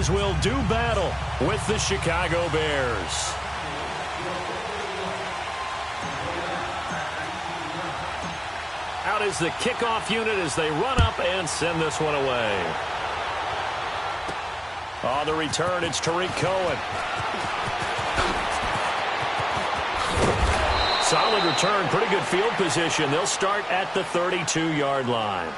Bears will do battle with the Chicago Bears. Out is the kickoff unit as they run up and send this one away. On the return, it's Tariq Cohen. Solid return, pretty good field position. They'll start at the 32-yard line.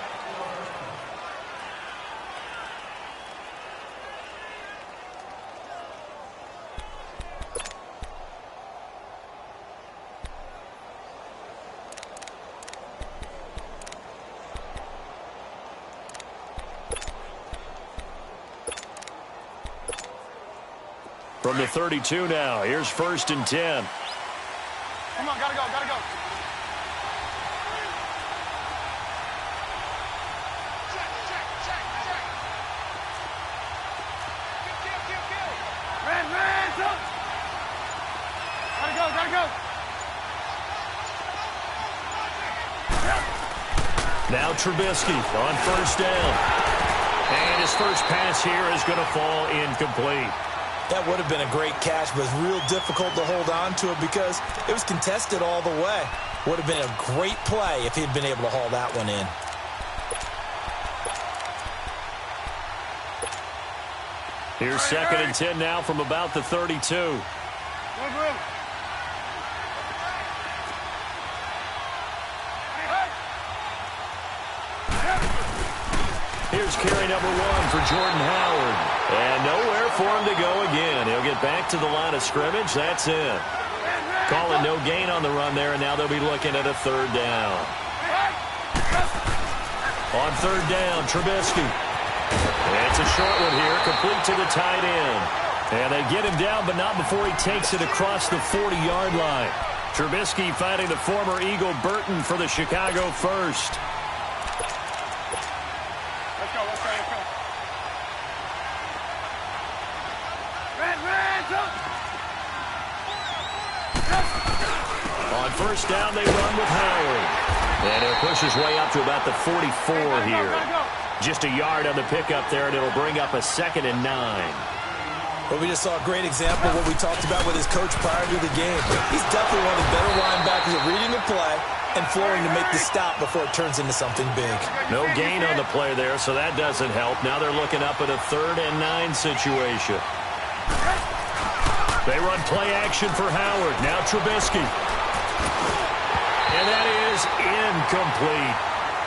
From the 32 now, here's 1st and 10. Come on, gotta go, gotta go. Check. Kill. Ran, go. Gotta go. Now Trubisky on 1st down. And his first pass here is going to fall incomplete. That would have been a great catch, but it's real difficult to hold on to it because it was contested all the way. Would have been a great play if he'd been able to haul that one in. Here's 2nd and 10 now from about the 32. Here's carry number 1 for Jordan Howard. And nowhere for him to go again. He'll get back to the line of scrimmage. That's it. Calling no gain on the run there, and now they'll be looking at a 3rd down. On 3rd down, Trubisky. It's a short one here, complete to the tight end. And they get him down, but not before he takes it across the 40-yard line. Trubisky finding the former Eagle Burton for the Chicago first. Let's go. On 1st down, they run with Howard. And he'll push his way up to about the 44 here. Just a yard on the pickup there, and it'll bring up a 2nd and 9. Well, we just saw a great example of what we talked about with his coach prior to the game. He's definitely one of the better linebackers at reading the play and flowing to make the stop before it turns into something big. No gain on the play there, so that doesn't help. Now they're looking up at a 3rd and 9 situation. They run play action for Howard. Now Trubisky. And that is incomplete.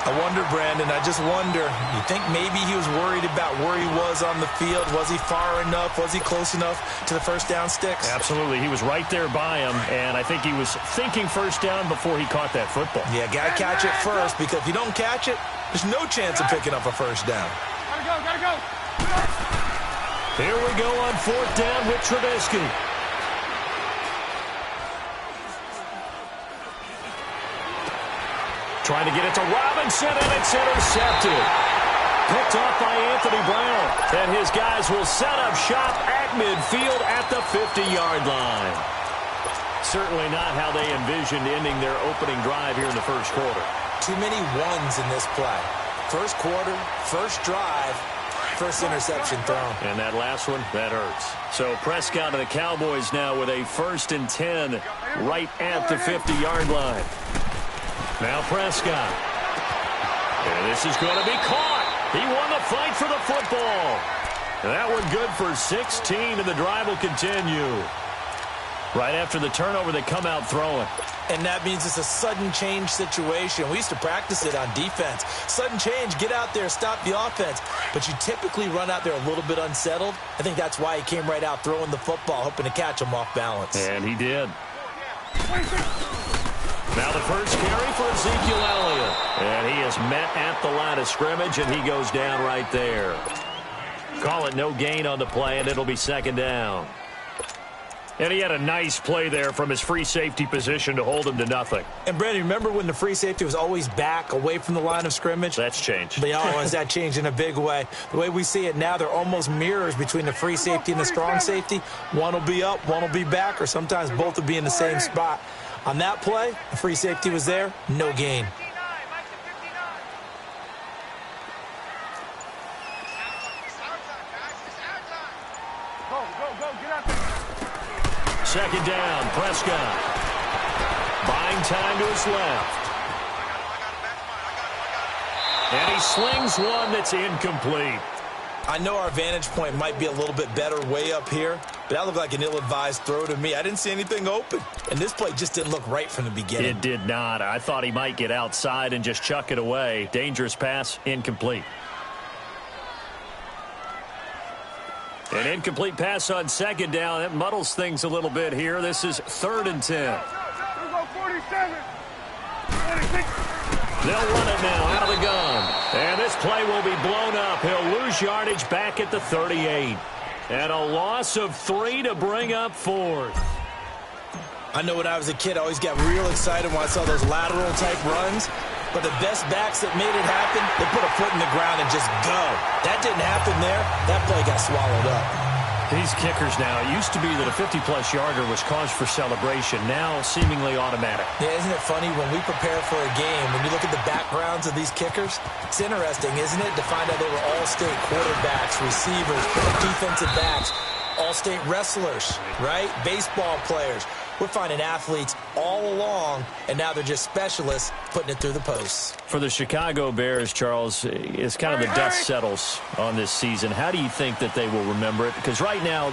I wonder, Brandon, I just wonder, you think maybe he was worried about where he was on the field? Was he far enough? Was he close enough to the 1st down sticks? Absolutely. He was right there by him, and I think he was thinking 1st down before he caught that football. Yeah, got to catch it first, because if you don't catch it, there's no chance of picking up a 1st down. Gotta go. Here we go on 4th down with Trubisky. Trying to get it to Robinson, and it's intercepted. Picked off by Anthony Brown. And his guys will set up shop at midfield at the 50-yard line. Certainly not how they envisioned ending their opening drive here in the 1st quarter. Too many ones in this play. 1st quarter, 1st drive, 1st interception thrown. And that last one, that hurts. So Prescott and the Cowboys now with a 1st and 10 right at the 50-yard line. Now Prescott. And this is going to be caught. He won the fight for the football. And that one good for 16, and the drive will continue. Right after the turnover, they come out throwing. And that means it's a sudden change situation. We used to practice it on defense. Sudden change, get out there, stop the offense. But you typically run out there a little bit unsettled. I think that's why he came right out throwing the football, hoping to catch him off balance. And he did. Now the first carry for Ezekiel Elliott. And he is met at the line of scrimmage, and he goes down right there. Call it no gain on the play, and it'll be 2nd down. And he had a nice play there from his free safety position to hold him to nothing. And, Brandon, remember when the free safety was always back away from the line of scrimmage? That's changed. But has that changed in a big way? The way we see it now, they're almost mirrors between the free safety and the strong safety. One will be up, one will be back, or sometimes both will be in the same spot. On that play, the free safety was there, no gain. Go, get out there. Second down, Prescott. Buying time to his left. And he slings one that's incomplete. I know our vantage point might be a little bit better way up here, but that looked like an ill-advised throw to me. I didn't see anything open, and this play just didn't look right from the beginning. It did not. I thought he might get outside and just chuck it away. Dangerous pass, incomplete. An incomplete pass on second down. That muddles things a little bit here. This is 3rd and 10. We'll go 47. 46. They'll run it now out of the gun. And this play will be blown up. He'll lose yardage back at the 38. And a loss of 3 to bring up 4th. I know when I was a kid, I always got real excited when I saw those lateral-type runs. But the best backs that made it happen, they put a foot in the ground and just go. That didn't happen there. That play got swallowed up. These kickers now, it used to be that a 50-plus yarder was cause for celebration. Now seemingly automatic. Yeah, isn't it funny when we prepare for a game, when you look at the backgrounds of these kickers, it's interesting, isn't it, to find out they were all-state quarterbacks, receivers, defensive backs, all-state wrestlers, right? Baseball players. We're finding athletes all along, and now they're just specialists putting it through the posts. For the Chicago Bears, Charles, it's kind of the dust settles on this season. How do you think that they will remember it? Because right now,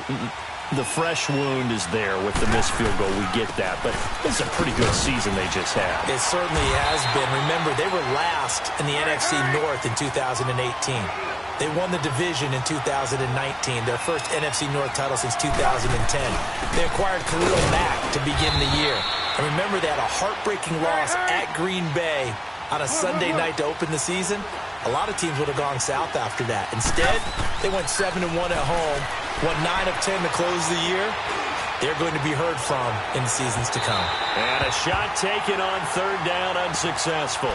the fresh wound is there with the missed field goal. We get that. But it's a pretty good season they just had. It certainly has been. Remember, they were last in the NFC North in 2018. They won the division in 2019, their first NFC North title since 2010. They acquired Khalil Mack to begin the year. And remember, they had a heartbreaking loss at Green Bay on a Sunday night to open the season. A lot of teams would have gone south after that. Instead, they went 7-1 at home, won 9 of 10 to close the year. They're going to be heard from in the seasons to come. And a shot taken on 3rd down, unsuccessful.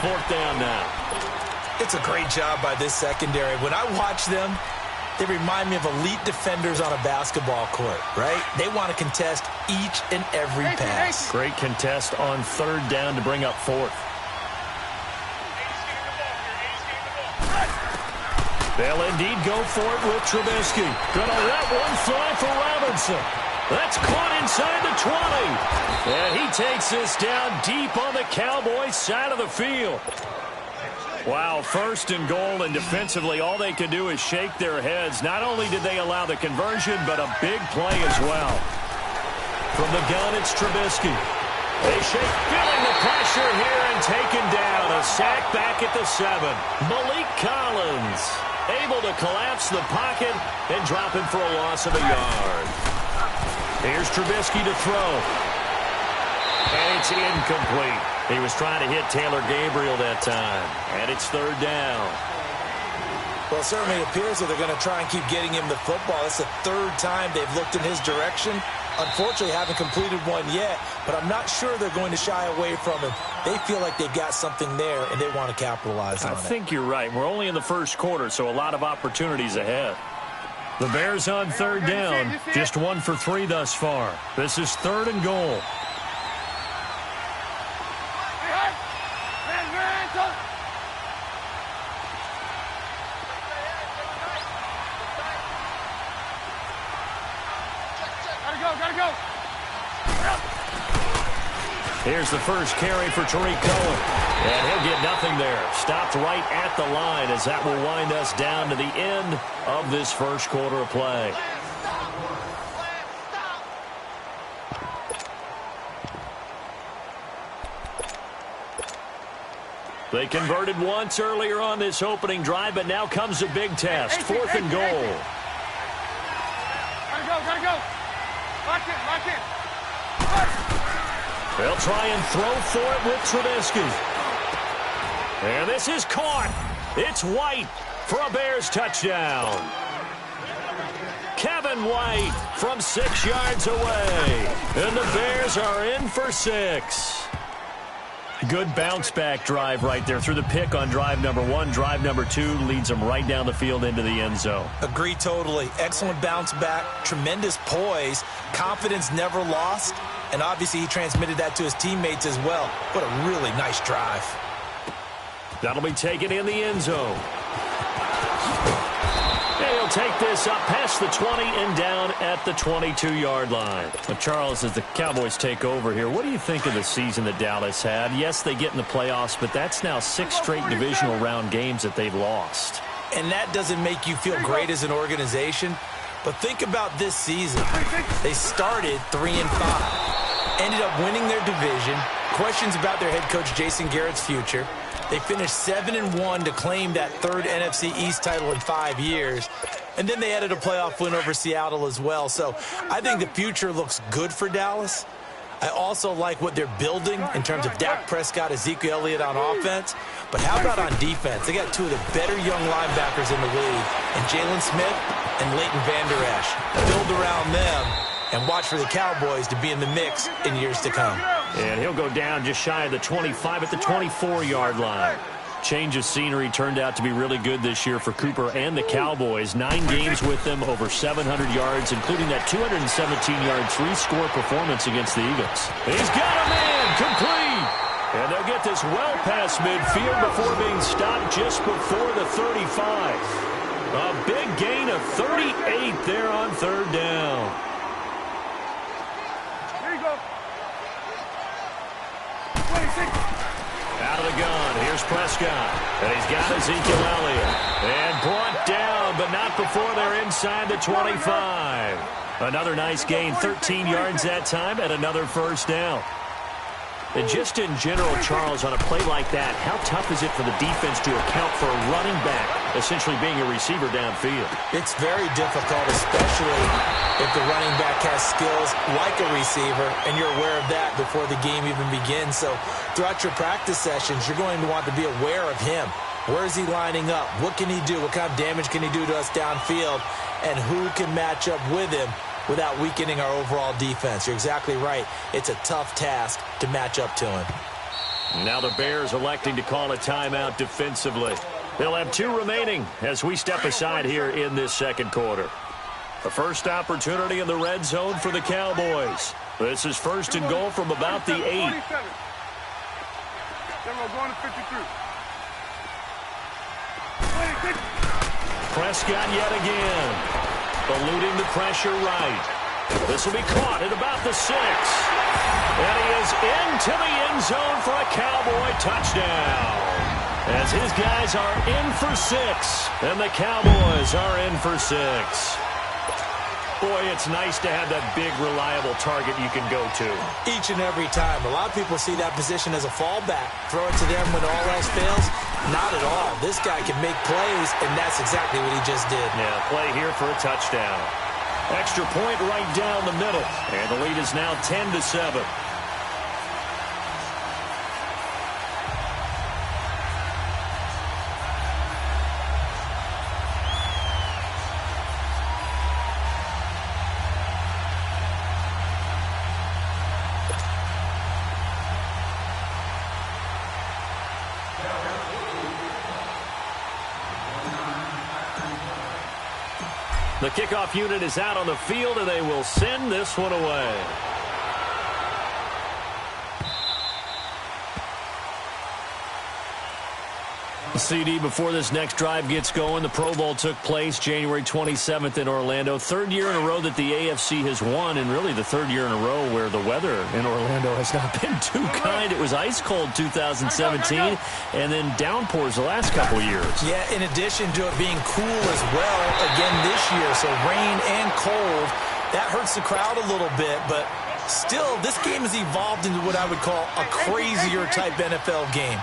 4th down now. It's a great job by this secondary. When I watch them, they remind me of elite defenders on a basketball court, right? They want to contest each and every pass. Great contest on 3rd down to bring up 4th. They'll indeed go for it with Trubisky. Gonna let one fly for Robinson. That's caught inside the 20. And he takes this down deep on the Cowboys' side of the field. Wow, 1st and goal, and defensively all they can do is shake their heads. Not only did they allow the conversion, but a big play as well. From the gun, it's Trubisky. They shake, feeling the pressure here and taken down. A sack back at the 7. Malik Collins able to collapse the pocket and drop him for a loss of a yard. Here's Trubisky to throw. And it's incomplete. He was trying to hit Taylor Gabriel that time. And it's 3rd down. Well, it certainly appears that they're going to try and keep getting him the football. It's the 3rd time they've looked in his direction. Unfortunately, haven't completed one yet, but I'm not sure they're going to shy away from him. They feel like they've got something there, and they want to capitalize on it. I think you're right. We're only in the 1st quarter, so a lot of opportunities ahead. The Bears on 3rd down, just 1 for 3 thus far. This is 3rd and goal. Gotta go. Here's the first carry for Tariq Cohen. And he'll get nothing there. Stopped right at the line as that will wind us down to the end of this 1st quarter of play. They converted once earlier on this opening drive, but now comes a big test. 4th and goal. Gotta go. Lock in. They'll try and throw for it with Trubisky. And this is caught. It's White for a Bears touchdown. Kevin White from 6 yards away. And the Bears are in for 6. Good bounce-back drive right there. Through the pick on drive number 1. Drive number 2 leads them right down the field into the end zone. Agree totally. Excellent bounce back. Tremendous poise. Confidence never lost. And obviously he transmitted that to his teammates as well. What a really nice drive. That'll be taken in the end zone. And he'll take this up past the 20 and down at the 22-yard line. Well, Charles, as the Cowboys take over here, what do you think of the season that Dallas had? Yes, they get in the playoffs, but that's now 6 straight divisional round games that they've lost. And that doesn't make you feel great as an organization. But think about this season. They started 3-5, ended up winning their division. Questions about their head coach Jason Garrett's future. They finished 7-1 to claim that 3rd NFC East title in 5 years. And then they added a playoff win over Seattle as well. So I think the future looks good for Dallas. I also like what they're building in terms of Dak Prescott, Ezekiel Elliott on offense. But how about on defense? They got 2 of the better young linebackers in the league, and Jalen Smith and Leighton Vander Esch. Build around them and watch for the Cowboys to be in the mix in years to come. And he'll go down just shy of the 25 at the 24-yard line. Change of scenery turned out to be really good this year for Cooper and the Cowboys. 9 games with them, over 700 yards, including that 217-yard 3-score performance against the Eagles. He's got a man, complete. And they'll get this well past midfield before being stopped just before the 35. A big gain of 38 there on 3rd down. Here you go. 26. Out of the gun, here's Prescott. And he's got Ezekiel Elliott. And brought down, but not before they're inside the 25. Another nice gain, 13 yards that time, and another 1st down. And just in general, Charles, on a play like that, how tough is it for the defense to account for a running back essentially being a receiver downfield? It's very difficult, especially if the running back has skills like a receiver, and you're aware of that before the game even begins. So throughout your practice sessions, you're going to want to be aware of him. Where is he lining up? What can he do? What kind of damage can he do to us downfield? And who can match up with him without weakening our overall defense? You're exactly right. It's a tough task to match up to him. Now the Bears electing to call a timeout defensively. They'll have 2 remaining as we step aside here in this 2nd quarter. The first opportunity in the red zone for the Cowboys. This is 1st and goal from about the 8. Then we're going to 53. 26. Prescott yet again. Eluding the pressure right. This will be caught at about the 6. And he is into the end zone for a Cowboy touchdown. As his guys are in for 6. And the Cowboys are in for 6. Boy, it's nice to have that big, reliable target you can go to. Each and every time. A lot of people see that position as a fallback. Throw it to them when all else fails. Not at all. This guy can make plays, and that's exactly what he just did. Yeah, play here for a touchdown. Extra point right down the middle. And the lead is now 10-7. The kickoff unit is out on the field, and they will send this one away. CD, before this next drive gets going, the Pro Bowl took place January 27th in Orlando. 3rd year in a row that the AFC has won, and really the 3rd year in a row where the weather in Orlando has not been too kind. It was ice cold 2017, and then downpours the last couple of years. Yeah, in addition to it being cool as well again this year, so rain and cold, that hurts the crowd a little bit, but still, this game has evolved into what I would call a crazier type NFL game.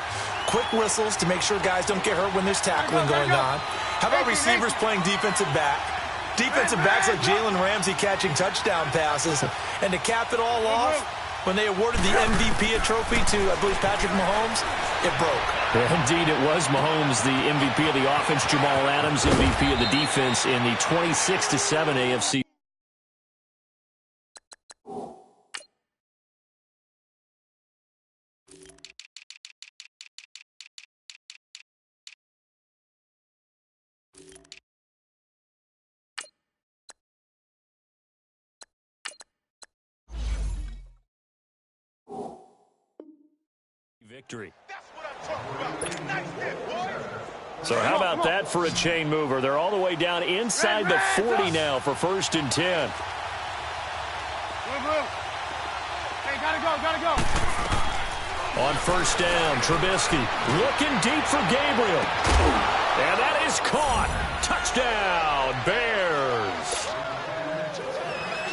Quick whistles to make sure guys don't get hurt when there's tackling going on. How about receivers playing defensive back? Defensive backs like Jalen Ramsey catching touchdown passes. And to cap it all off, when they awarded the MVP a trophy to, I believe, Patrick Mahomes, it broke. Yeah, indeed, it was Mahomes, the MVP of the offense, Jamal Adams, MVP of the defense in the 26-7 AFC. Victory. That's what I'm talking about. Nice hit, boy. So how about that for a chain mover? They're all the way down inside the 40 now for 1st and 10. Hey, gotta go. On 1st down, Trubisky looking deep for Gabriel. And that is caught. Touchdown, Bears.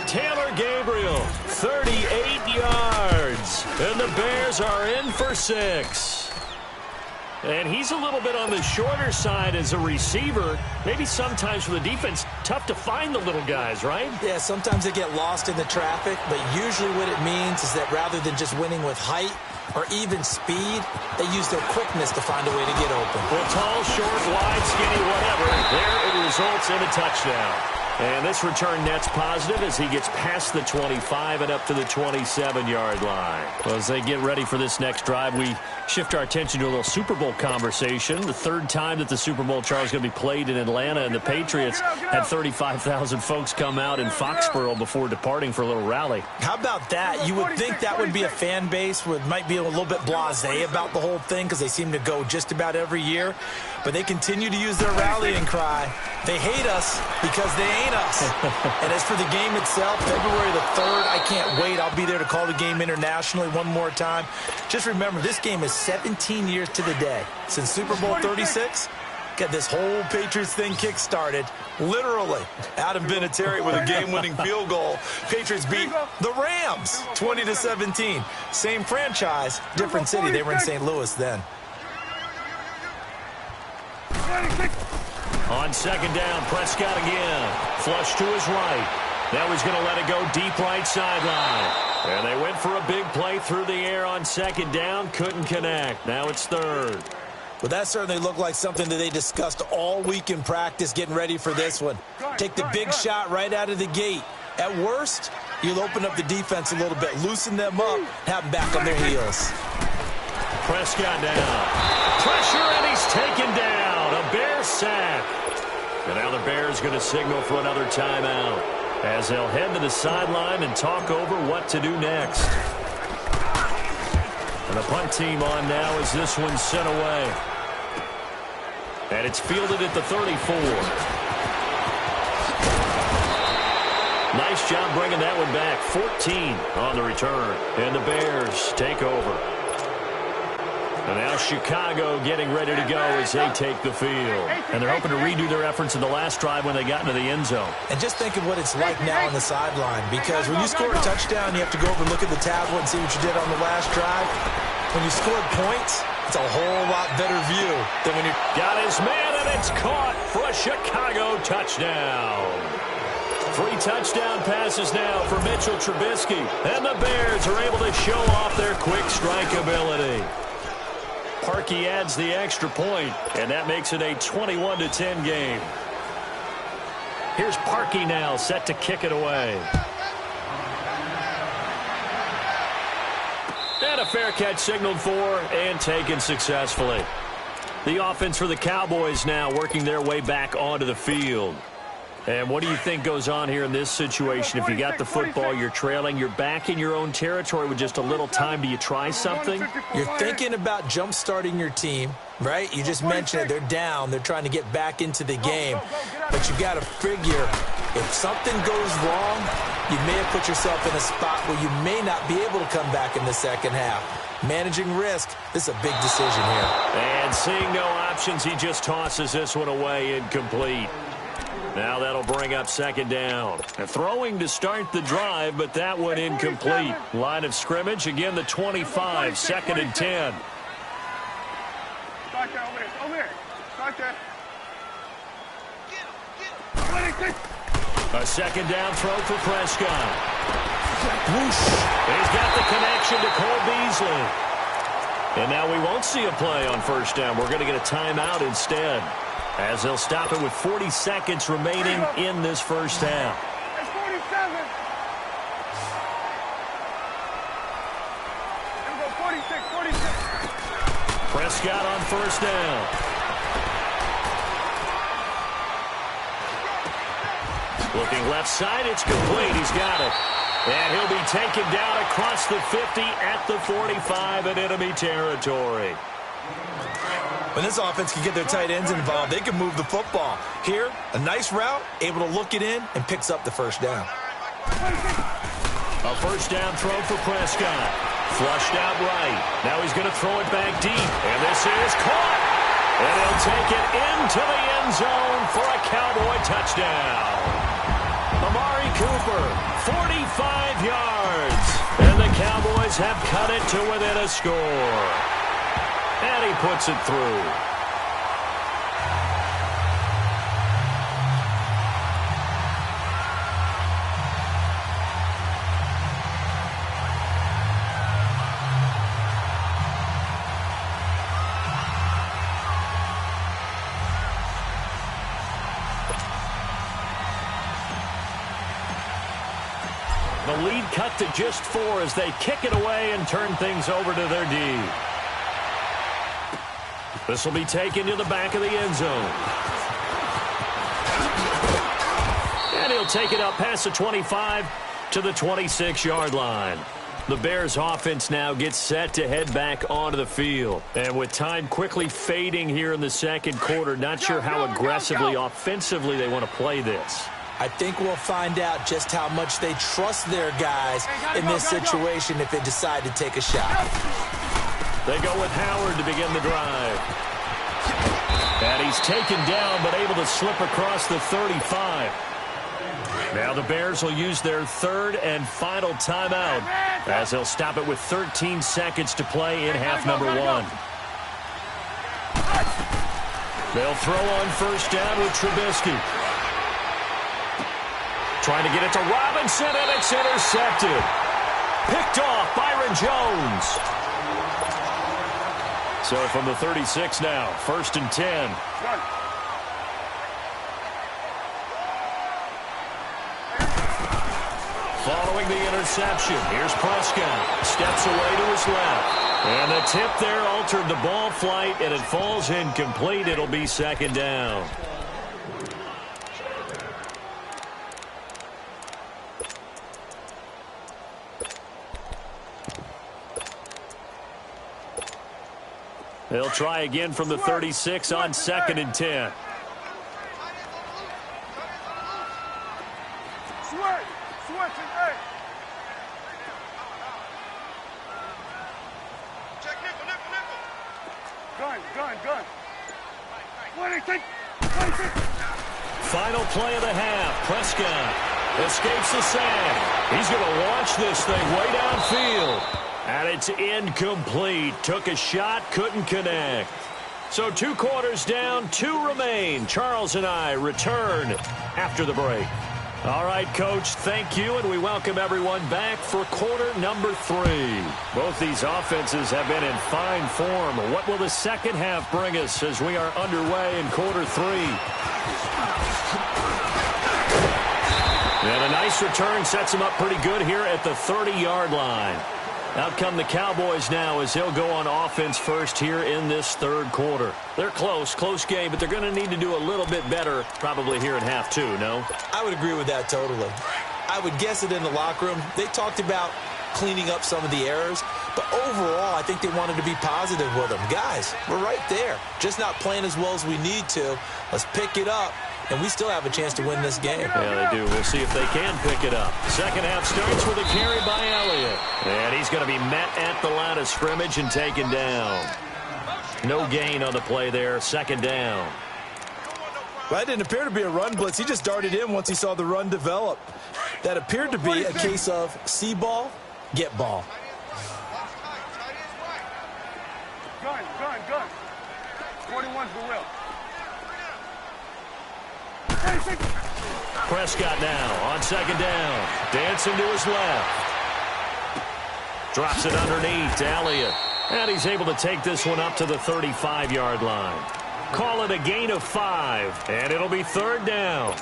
Taylor Gabriel, 38 yards. And the Bears are in for 6. And he's a little bit on the shorter side as a receiver. Maybe sometimes for the defense, tough to find the little guys, right? Yeah, sometimes they get lost in the traffic, but usually what it means is that rather than just winning with height or even speed, they use their quickness to find a way to get open. Well, tall, short, wide, skinny, whatever, there it results in a touchdown. And this return net's positive as he gets past the 25 and up to the 27-yard line. Well, as they get ready for this next drive, we shift our attention to a little Super Bowl conversation. The 3rd time that the Super Bowl, Charles, is going to be played in Atlanta, and the Patriots had 35,000 folks come out in Foxborough before departing for a little rally. How about that? You would think that would be a fan base that might be a little bit blasé about the whole thing because they seem to go just about every year. But they continue to use their rallying cry. They hate us because they ain't us. And as for the game itself, February the 3rd, I can't wait. I'll be there to call the game internationally one more time. Just remember, this game is 17 years to the day. Since Super Bowl 36, got this whole Patriots thing kick-started. Literally, Adam Vinatieri with a game-winning field goal. Patriots beat the Rams 20-17. Same franchise, different city. They were in St. Louis then. On 2nd down, Prescott again. Flush to his right. Now he's going to let it go deep right sideline. And they went for a big play through the air on 2nd down. Couldn't connect. Now it's 3rd. Well, that certainly looked like something that they discussed all week in practice getting ready for this one. Take the big shot right out of the gate. At worst, you'll open up the defense a little bit, loosen them up, have them back on their heels. Prescott down. Pressure, and he's taken down. A Bear sack. And now the Bears going to signal for another timeout as they'll head to the sideline and talk over what to do next. And the punt team on now as this one's sent away. And it's fielded at the 34. Nice job bringing that one back. 14 on the return. And the Bears take over. And now Chicago getting ready to go as they take the field. And they're hoping to redo their efforts in the last drive when they got into the end zone. And just think of what it's like now on the sideline. Because when you score a touchdown, you have to go over and look at the tablet and see what you did on the last drive. When you scored points, it's a whole lot better view than when you got his man, and it's caught for a Chicago touchdown. 3 touchdown passes now for Mitchell Trubisky. And the Bears are able to show off their quick strike ability. Parkey adds the extra point, and that makes it a 21-10 game. Here's Parkey now, set to kick it away. And a fair catch signaled for and taken successfully. The offense for the Cowboys now working their way back onto the field. And what do you think goes on here in this situation? If you got the football, you're trailing, you're back in your own territory with just a little time. Do you try something? You're thinking about jump-starting your team, right? You just mentioned it. They're down. They're trying to get back into the game. But you got to figure if something goes wrong, you may have put yourself in a spot where you may not be able to come back in the second half. Managing risk, this is a big decision here. And seeing no options, he just tosses this one away incomplete. Now that'll bring up 2nd down. And throwing to start the drive, but that one incomplete. Line of scrimmage, again the 25, 2nd and 10. Start there, over there. Start there. A 2nd down throw for Prescott. Whoosh. He's got the connection to Cole Beasley. And now we won't see a play on 1st down. We're going to get a timeout instead, as they'll stop it with 40 seconds remaining in this first half. It's 47. Here we go, 46. Prescott on 1st down. Looking left side, it's complete. He's got it. And he'll be taken down across the 50 at the 45 in enemy territory. When this offense can get their tight ends involved, they can move the football. Here, a nice route, able to look it in, and picks up the first down. A first down throw for Prescott. Flushed out right. Now he's going to throw it back deep. And this is caught. And he'll take it into the end zone for a Cowboy touchdown. Amari Cooper, 45 yards. And the Cowboys have cut it to within a score. And he puts it through. The lead cut to just 4 as they kick it away and turn things over to their D. This will be taken to the back of the end zone. And he'll take it up past the 25 to the 26-yard line. The Bears offense now gets set to head back onto the field. And with time quickly fading here in the second quarter, not sure how aggressively, offensively they want to play this. I think we'll find out just how much they trust their guys in this situation if they decide to take a shot. They go with Howard to begin the drive. And he's taken down but able to slip across the 35. Now the Bears will use their third and final timeout as they'll stop it with 13 seconds to play in half number 1. They'll throw on first down with Trubisky. Trying to get it to Robinson, and it's intercepted. Picked off Byron Jones. So from the 36 now, 1st and 10. Following the interception, here's Prescott. Steps away to his left. And the tip there altered the ball flight, and it falls incomplete. It'll be 2nd down. They'll try again from the 36 on 2nd and 10. Gun. 26. Final play of the half. Prescott escapes the sack. He's going to launch this thing way downfield. And it's incomplete. Took a shot, couldn't connect. So 2 quarters down, 2 remain. Charles and I return after the break. All right, Coach, thank you, and we welcome everyone back for quarter number 3. Both these offenses have been in fine form. What will the second half bring us as we are underway in quarter 3? And a nice return sets them up pretty good here at the 30-yard line. Out come the Cowboys now as they'll go on offense first here in this 3rd quarter. They're close game, but they're going to need to do a little bit better probably here in half 2, no? I would agree with that totally. I would guess it in the locker room. They talked about cleaning up some of the errors, but overall I think they wanted to be positive with them. Guys, we're right there. Just not playing as well as we need to. Let's pick it up. And we still have a chance to win this game. Yeah, they do. We'll see if they can pick it up. Second half starts with a carry by Elliott. And he's going to be met at the line of scrimmage and taken down. No gain on the play there. 2nd down. Well, that didn't appear to be a run blitz. He just darted in once he saw the run develop. That appeared to be a case of see ball, get ball. Gun. 21's the will. Prescott now on 2nd down. Dancing to his left. Drops it underneath to Elliott. And he's able to take this one up to the 35-yard line. Call it a gain of 5. And it'll be 3rd down.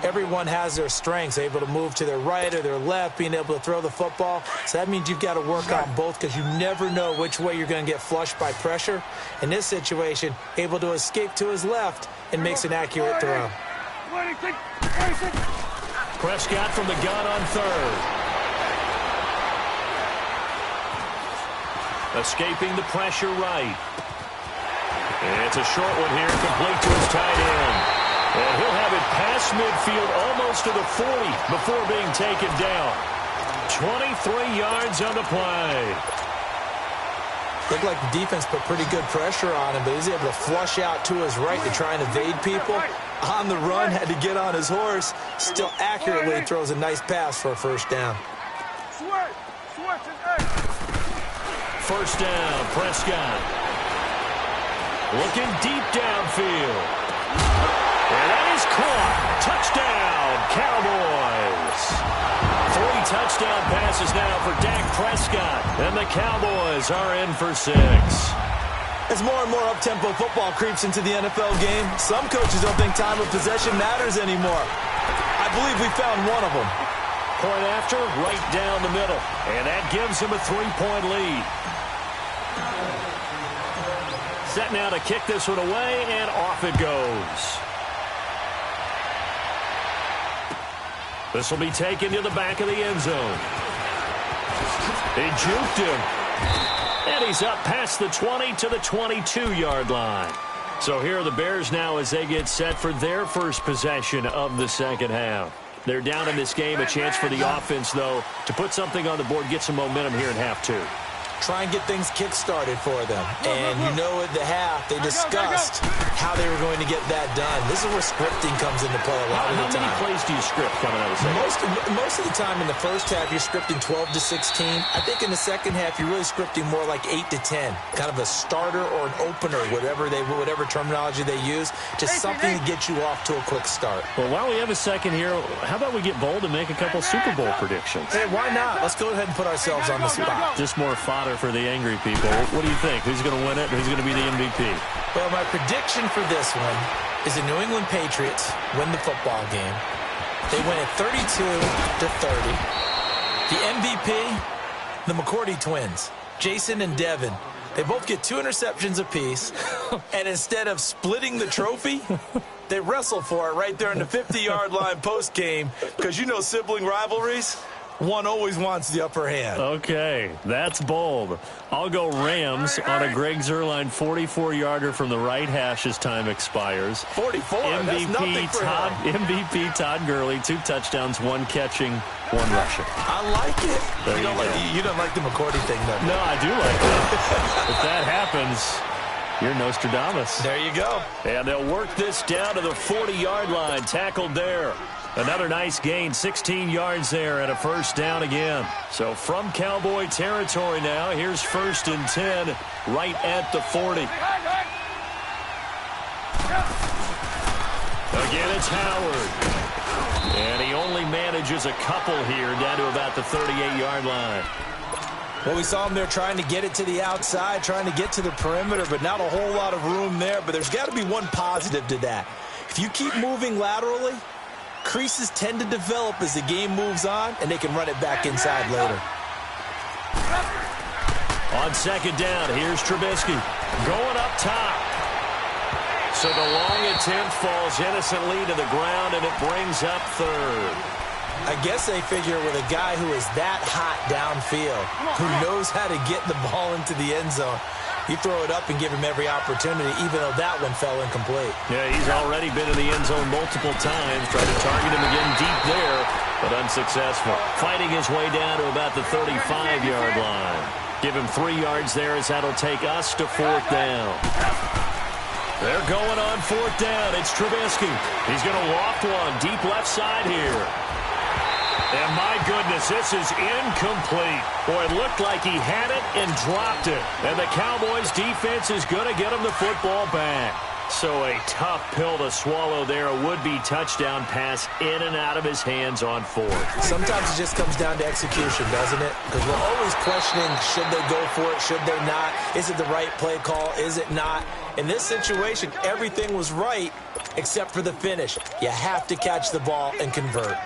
Everyone has their strengths, able to move to their right or their left, being able to throw the football. So that means you've got to work on both because you never know which way you're going to get flushed by pressure. In this situation, able to escape to his left and makes an accurate throw. 26. Prescott from the gun on 3rd. Escaping the pressure right. It's a short one here, complete to his tight end. And he'll have it past midfield, almost to the 40 before being taken down. 23 yards on the play. Looked like the defense put pretty good pressure on him, but he's able to flush out to his right to try and evade people. On the run, had to get on his horse. Still accurately throws a nice pass for a first down. First down, Prescott. Looking deep downfield. And that is caught. Touchdown, Cowboys. 3 touchdown passes now for Dak Prescott. And the Cowboys are in for 6. As more and more up-tempo football creeps into the NFL game, some coaches don't think time of possession matters anymore. I believe we found one of them. Point after, right down the middle. And that gives him a 3-point lead. Set now to kick this one away, and off it goes. This will be taken to the back of the end zone. They juked him. And he's up past the 20 to the 22-yard line. So here are the Bears now as they get set for their first possession of the second half. They're down in this game. A chance for the offense, though, to put something on the board, get some momentum here in half 2. Try and get things kick-started for them. And you know at the half, they discussed how they were going to get that done. This is where scripting comes into play a lot of the time. How many plays do you script coming out of the second? Most of the time in the first half, you're scripting 12 to 16. I think in the second half, you're really scripting more like 8 to 10. Kind of a starter or an opener, whatever terminology they use, just something to get you off to a quick start. Well, while we have a second here, how about we get bold and make a couple Super Bowl predictions? Hey, why not? Let's go ahead and put ourselves on the spot. Just more fodder for the angry people. What do you think? Who's going to win it? Who's going to be the MVP? Well, my prediction for this one is the New England Patriots win the football game. They win it 32 to 30. The MVP, the McCourty twins, Jason and Devin. They both get 2 interceptions apiece, and instead of splitting the trophy, they wrestle for it right there in the 50-yard line post-game, because you know sibling rivalries, one always wants the upper hand. Okay, that's bold. I'll go Rams on a Greg Zuerlein 44-yarder from the right hash as time expires. 44? That's nothing for him. MVP Todd Gurley, 2 touchdowns, 1 catching, 1 rushing. I like it. There You don't like the McCourty thing, though. No, I do like that. If that happens, you're Nostradamus. There you go. And they'll work this down to the 40-yard line, tackled there. Another nice gain, 16 yards there, and a first down again. So from Cowboy territory now, here's 1st and 10, right at the 40. Again, it's Howard. And he only manages a couple here down to about the 38-yard line. Well, we saw him there trying to get it to the outside, trying to get to the perimeter, but not a whole lot of room there. But there's got to be one positive to that. If you keep moving laterally, creases tend to develop as the game moves on, and they can run it back inside later. On second down, here's Trubisky going up top. So the long attempt falls innocently to the ground, and it brings up 3rd. I guess they figure with a guy who is that hot downfield, who knows how to get the ball into the end zone, you throw it up and give him every opportunity, even though that one fell incomplete. Yeah, he's already been in the end zone multiple times. Tried to target him again deep there, but unsuccessful. Fighting his way down to about the 35-yard line. Give him 3 yards there as that'll take us to 4th down. They're going on 4th down. It's Trubisky. He's going to loft one deep left side here. And my goodness, this is incomplete. Boy, it looked like he had it and dropped it. And the Cowboys defense is going to get him the football back. So a tough pill to swallow there. A would-be touchdown pass in and out of his hands on 4th. Sometimes it just comes down to execution, doesn't it? Because we're always questioning, should they go for it, should they not? Is it the right play call, is it not? In this situation, everything was right except for the finish. You have to catch the ball and convert.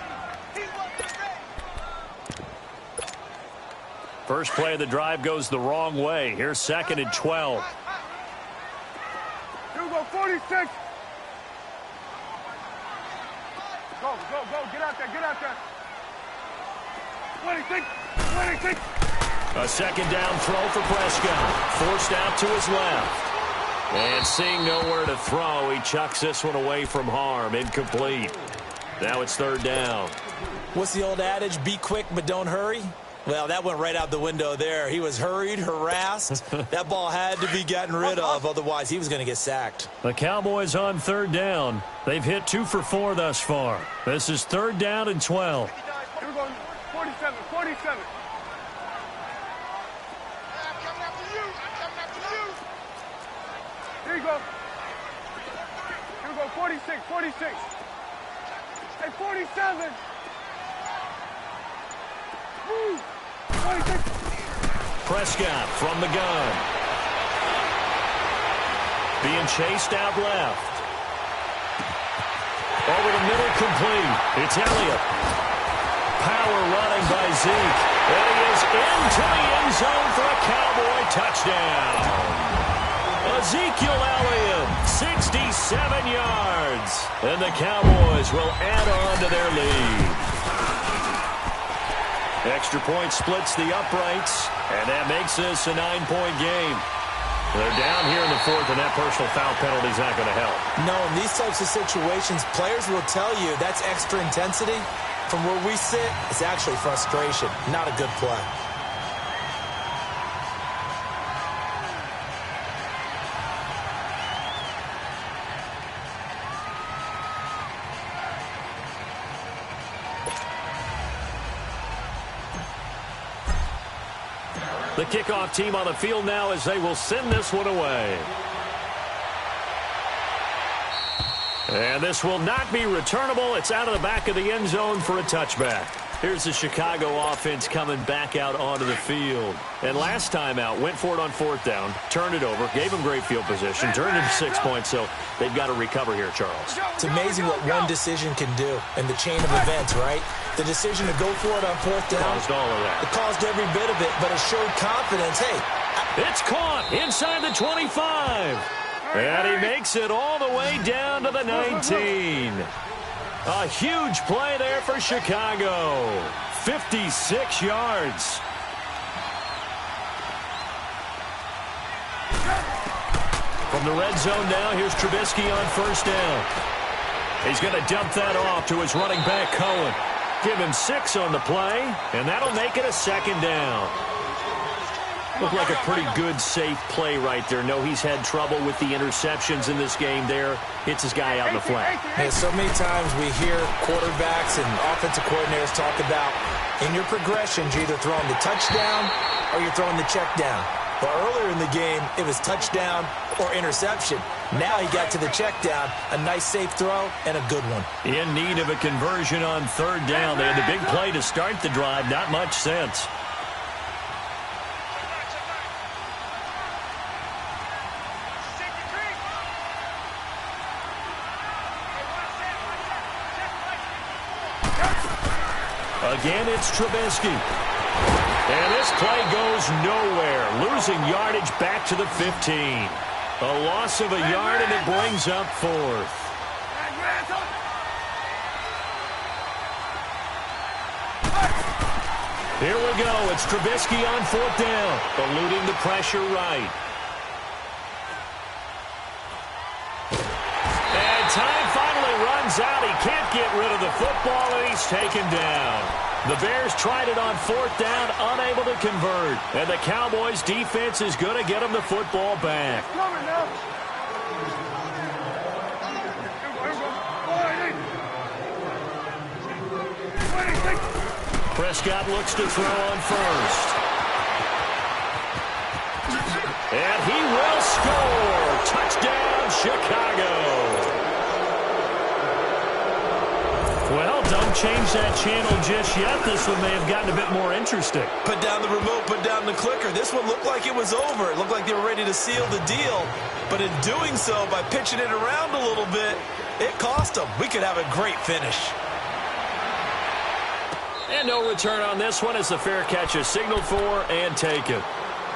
First play of the drive goes the wrong way. Here's 2nd and 12. Here we go, 46. Go, get out there. 26. A second down throw for Prescott. Forced out to his left. And seeing nowhere to throw, he chucks this one away from harm. Incomplete. Now it's third down. What's the old adage? Be quick, but don't hurry. Well, that went right out the window there. He was hurried, harassed. That ball had to be gotten rid of, otherwise he was going to get sacked. The Cowboys on third down. They've hit 2 for 4 thus far. This is third down and 12. Here we go. 47, 47. I'm coming after you. I'm coming after you. Here you go. Here we go. 46, 46. Hey, 47. Move. 46. Prescott from the gun. Being chased out left. Over the middle, complete. It's Elliott. Power running by Zeke. And he is into the end zone for a Cowboy touchdown. Ezekiel Elliott, 67 yards. And the Cowboys will add on to their lead. Extra point splits the uprights, and that makes this a 9-point game. They're down here in the fourth, and that personal foul penalty is not going to help. No, in these types of situations, players will tell you that's extra intensity. From where we sit, it's actually frustration, not a good play. The kickoff team on the field now as they will send this one away. And this will not be returnable. It's out of the back of the end zone for a touchback. Here's the Chicago offense coming back out onto the field. And last time out, went for it on fourth down, turned it over, gave them great field position, turned it to 6 points, so they've got to recover here, Charles. It's amazing what one decision can do in the chain of events, right? The decision to go for it on fourth down. Caused all of that. It caused every bit of it, but it showed confidence. Hey. It's caught inside the 25. And he makes it all the way down to the 19. A huge play there for Chicago. 56 yards. From the red zone now, here's Trubisky on first down. He's going to dump that off to his running back, Cohen. Give him 6 on the play, and that'll make it a second down. Looked like a pretty good, safe play right there. No, he's had trouble with the interceptions in this game there. Hits his guy out in the flat. Man, so many times we hear quarterbacks and offensive coordinators talk about in your progressions, you're either throwing the touchdown or you're throwing the check down. But earlier in the game, it was touchdown or interception. Now he got to the check down, a nice safe throw, and a good one. In need of a conversion on third down. They had the big play to start the drive. Not much sense. Again, it's Trubisky. And this play goes nowhere. Losing yardage back to the 15. A loss of a yard, and it brings up fourth. Here we go. It's Trubisky on fourth down. Eluding the pressure right. And time finally runs out. He can't get rid of the football, and he's taken down. The Bears tried it on fourth down, unable to convert. And the Cowboys' defense is going to get them the football back. Prescott looks to throw on first. And he will score. Touchdown, Chicago. Well, don't change that channel just yet. This one may have gotten a bit more interesting. Put down the remote, put down the clicker. This one looked like it was over. It looked like they were ready to seal the deal. But in doing so, by pitching it around a little bit, it cost them. We could have a great finish. And no return on this one as the fair catch is signaled for and taken.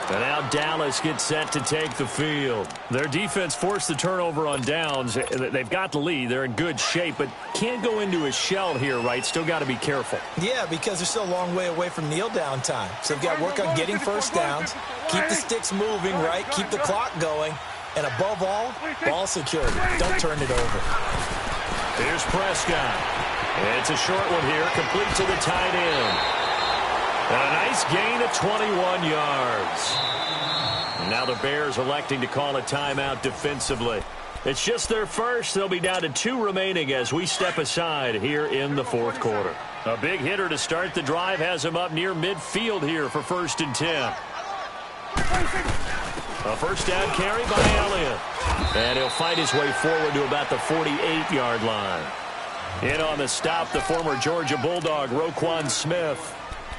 And now Dallas gets set to take the field. Their defense forced the turnover on downs. They've got the lead. They're in good shape, but can't go into a shell here, right? Still got to be careful. Yeah, because they're still a long way away from kneel down time. So they've got to work on getting first downs, keep the sticks moving, right? Keep the clock going. And above all, ball security. Don't turn it over. Here's Prescott. It's a short one here, complete to the tight end. And a nice gain of 21 yards. Now the Bears electing to call a timeout defensively. It's just their first. They'll be down to 2 remaining as we step aside here in the fourth quarter. A big hitter to start the drive has him up near midfield here for 1st and 10. A first down carry by Elliott. And he'll fight his way forward to about the 48-yard line. In on the stop, the former Georgia Bulldog, Roquan Smith.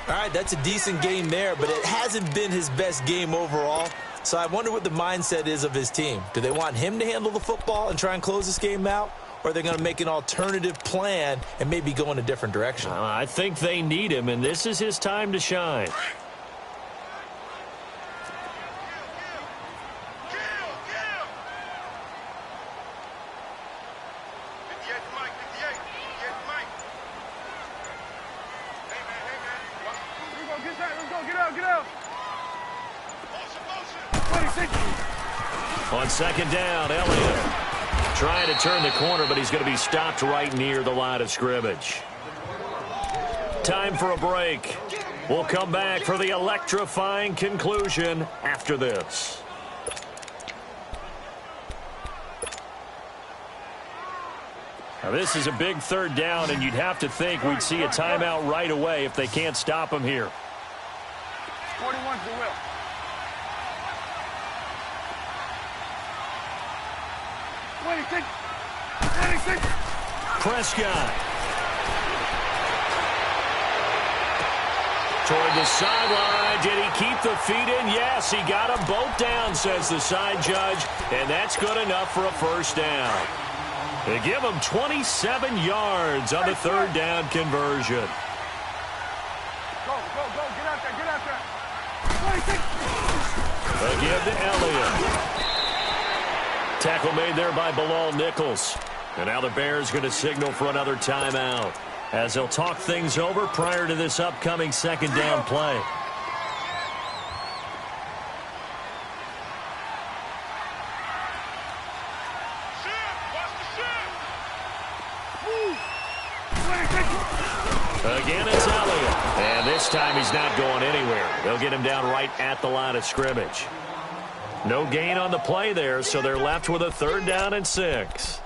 All right, that's a decent game there, but it hasn't been his best game overall. So I wonder what the mindset is of his team. Do they want him to handle the football and try and close this game out? Or are they going to make an alternative plan and maybe go in a different direction? I think they need him, and this is his time to shine. On 2nd down, Elliott trying to turn the corner, but he's going to be stopped right near the line of scrimmage. Time for a break. We'll come back for the electrifying conclusion after this. Now this is a big 3rd down, and you'd have to think we'd see a timeout right away if they can't stop him here. 41 to the will. Prescott. Toward the sideline. Did he keep the feet in? Yes, he got them both down, says the side judge. And that's good enough for a first down. They give him 27 yards on the 3rd down conversion. Go, get out there. Again to Elliott. Tackle made there by Bilal Nichols. And now the Bears going to signal for another timeout as they'll talk things over prior to this upcoming 2nd down play. Again, it's Elliott. And this time he's not going anywhere. They'll get him down right at the line of scrimmage. No gain on the play there, so they're left with a 3rd down and 6.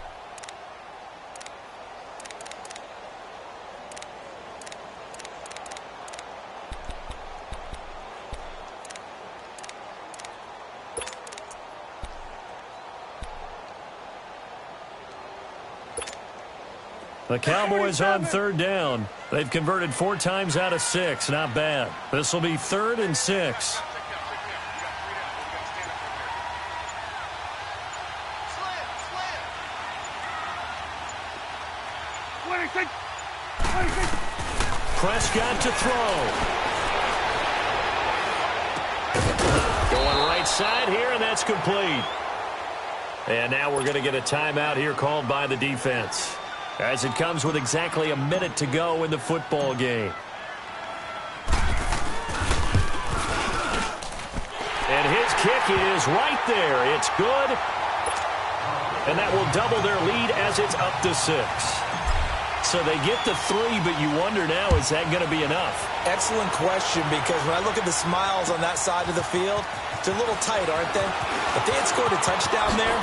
The Cowboys on 3rd down. They've converted 4 times out of 6. Not bad. This will be 3rd and 6. Prescott to throw. Going right side here, and that's complete. And now we're going to get a timeout here called by the defense, as it comes with exactly a minute to go in the football game. And his kick is right there. It's good. And that will double their lead as it's up to 6. So they get the 3, but you wonder now, is that going to be enough? Excellent question, because when I look at the smiles on that side of the field, they're a little tight, aren't they? If they had scored a touchdown there,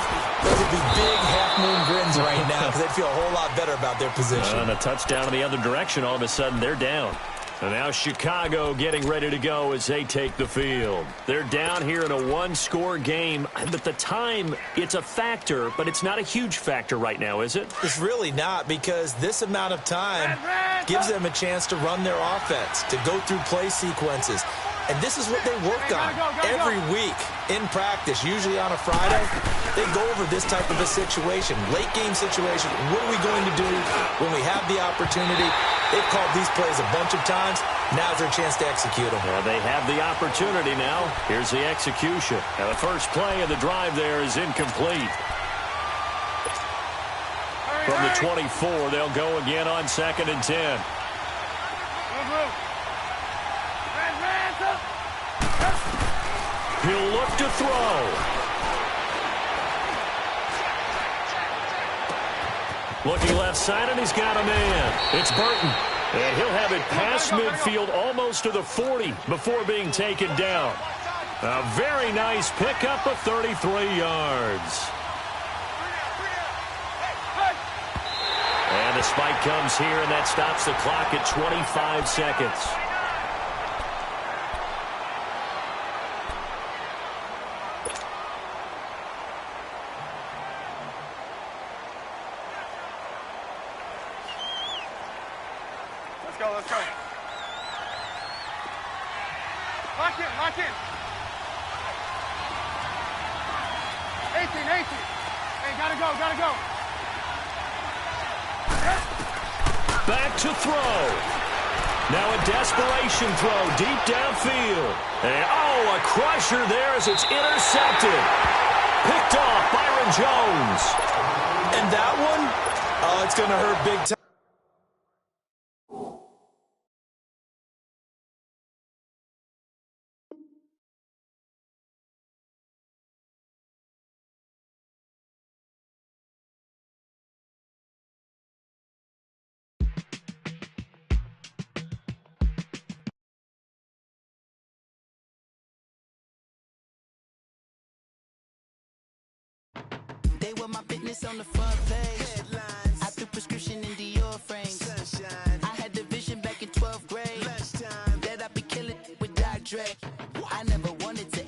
those would be big half-moon grins right now, because they'd feel a whole lot better about their position. And a touchdown in the other direction, all of a sudden they're down. And now Chicago getting ready to go as they take the field. They're down here in a 1-score game. But the time, it's a factor, but it's not a huge factor right now, is it? It's really not, because this amount of time gives them a chance to run their offense, to go through play sequences. And this is what they work on every week in practice, usually on a Friday. They go over this type of a situation, late game situation. What are we going to do when we have the opportunity? They've called these plays a bunch of times. Now's their chance to execute them. Well, they have the opportunity now. Here's the execution. Now, the first play of the drive there is incomplete. From the 24, they'll go again on 2nd and 10. He'll look to throw. Looking left side, and he's got a man. It's Burton. And he'll have it past midfield almost to the 40 before being taken down. A very nice pickup of 33 yards. And the spike comes here, and that stops the clock at 25 seconds. Let's go, let's go. Lock in, lock in. 18, 18. Hey, gotta go, gotta go. Back to throw. Now a desperation throw deep downfield. And, oh, a crusher there as it's intercepted. Picked off Byron Jones. And that one, oh, it's going to hurt big time. They were my business on the front page. Headlines. I threw prescription in Dior frames. Sunshine. I had the vision back in 12th grade. Lunchtime. That I'd be killing with Dr. Dre. I never wanted to